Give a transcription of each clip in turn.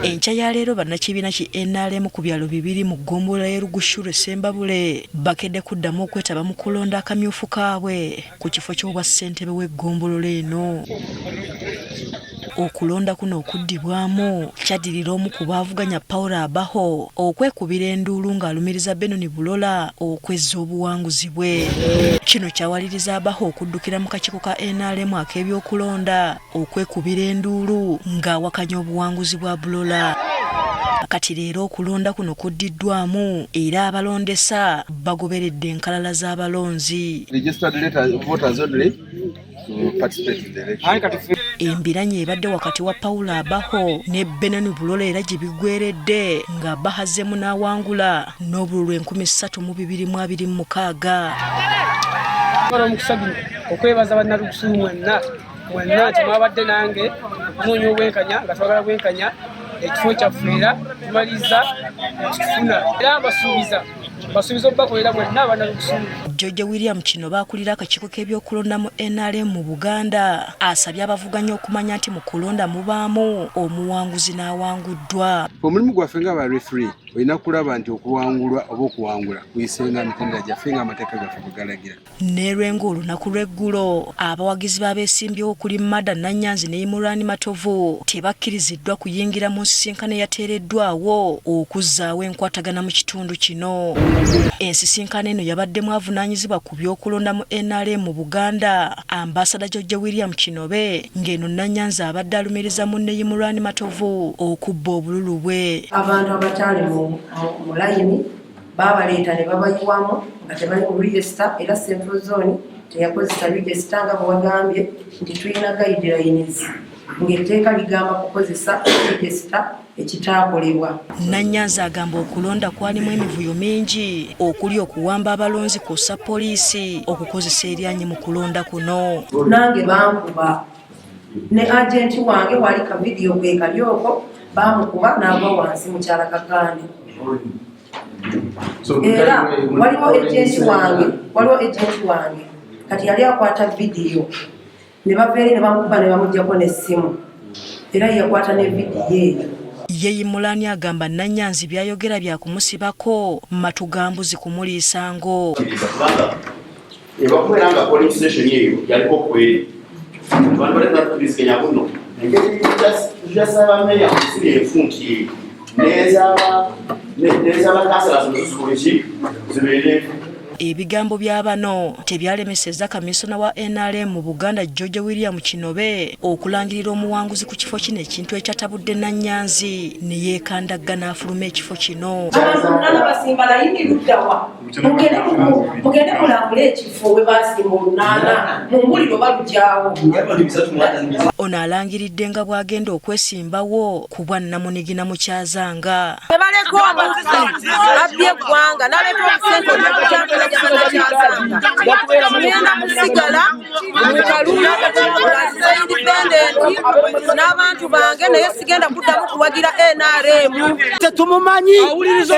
Enkya ya leero bannakibiina ki NRM ku byalo bibiri mu ggombolola y'e Rugushure Sembabule bakedde kuddamu okwetaba mu kulonda akamyufu kaabwe ku kifo ky'obwa ssentebe w'eggombolola eno. Okulonda kuno okuddibwamu kyaddirira omu ku baavuganya Paul Abaho okwekubira enduulu ng'alumiriza Benoni Bulola okwezza obuwanguzi bwe. Kino kyawaliriza Abaho okuddukira mu kakiiko ka NRM ak'ebyokulonda okwekubira enduulu ng'awakanya obuwanguzi bwa Bulola. Kati leero okulonda kuno kuddiddwamu era abalondesa bagoberedde enkalala z'abalonzi. Embiranye ebadde wakati wa Paul Abaho ne Benoni Bulola era gye biggweredde nga bahazzemu n'awangula n'obululu 3226. Okwebaza bannalugusulu mwenna nti mwabadde nange okunoonya obwenkanya nga twagala bwenkanya ekifo kyaffe tumaliza kifuna era basuubiza okubakolera mwenna abannalugusulu. George William kino baakulira akakiiko k'ebyokulonda mu NRM mu Buganda asabye abavuganya okumanya nti mu kulonda mubaamu omuwanguzi n'awanguddwa. Omulimu gwaffe ng'aba referee olina kulaba nti okuwangulwa oba okuwangula kuyisenga mitendera gyaffe ng'amateeka gaffe bwe galagira. N'erwenga olunaku lw'eggulo abawagizi b'abeesimbyewo okuli Mada Nanyanzi ne Imurani Matovu tebakkiriziddwa kuyingira mu nsisinkano eyateereddwawo okuzzaawo enkwatagana mu kitundu kino. Ensisinkano eno yabaddemu avunaanyizibwa ku byokulonda mu NRM mu Buganda Ambassador George William Kinobe ng'eno Nanyanzi abadde alumiriza munne Imurani Matovu okubba obululu bwe. Abantu abakyali mu layini babaleeta ne babayiwamu nga tebali mu register era Central Zone teyakozesa register nga bwe wagambye nti tulina guidelines ng'etteeka ligamba kukozesa register ekitaakolebwa. Nanyanzi agamba okulonda kwalimu emivuyo mingi okuli okuwamba abalonzi kosa poliisi okukozesa eryanyi mu kulonda kuno. Nange bankuba ne agenti wange wali ka video gwe kalyoko bamukuba n'agwa wansi mukyala Kakande. Era waliwo agenti wange kati yali akwata video ne baveeri ne bamukuba ne bamuggyako n'essimu era yakwata ne video eyo. Ye Imulani agamba Nanyanzi byayogera bya kumusibako matugambuzi kumuliisa ngo. Ebakuberanga polling station eyo yaliko kweri abantu baleta tubisikenya kuno engeri tujasaba meya kusiri efunti neza bakasala z'okusukuliki zibere. Ebigambo bya bano tebyalemesezza kamisona wa NRM mu Buganda George William Kinobe okulangirira omuwanguzi ku kifo kino ekintu ekyatabudde Nanyanzi ne yeekandagga n'afuluma ekifo kino. Abantu nana basimba layini luddawa mugende mulambula ekifo we basimba olunaana mu mbuliro balugyawo. Ono alangiridde nga bw'agenda okwesimbawo ku bwa Namunigina mu Kyazanga. Tebaleko omuntu abbye eggwanga n'aleeta obusente obw'okukyambula ngenda kusigala mu kalulu ngaziza independenti n'abantu bange naye sigenda kuddamu kuwagira NRM. Tetumumanyi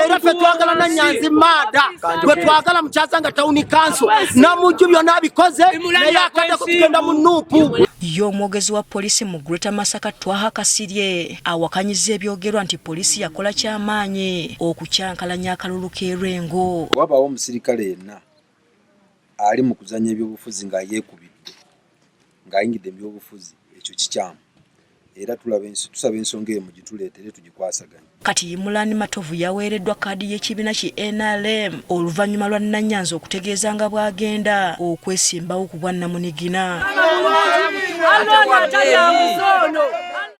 era ffe twagala Nanyanzi Mada gwe twagala mu Kyazanga Town Council namujju byonna abikoze naye akadde kutugenda mu nuupu. Omwogezi wa poliisi mu Greater Masaka Twaha Kasirye awakanyiza ebyogerwa nti poliisi yakola ky'amaanyi okukyankalanya akalulu k'erwengo. Wabaawo omusirikale yenna ali mu kuzanya ebyobufuzi nga yeekubidde ng'ayingidde mu byobufuzi ekyo kikyamu era tusaba ensonga eyo mugituleetere tugikwasaganya. Kati Imulani Matovu yaweereddwa kaadi y'ekibiina ki NRM oluvannyuma lwa Nanyanzi okutegeeza nga bw'agenda okwesimbawo ku bwa Namunigina.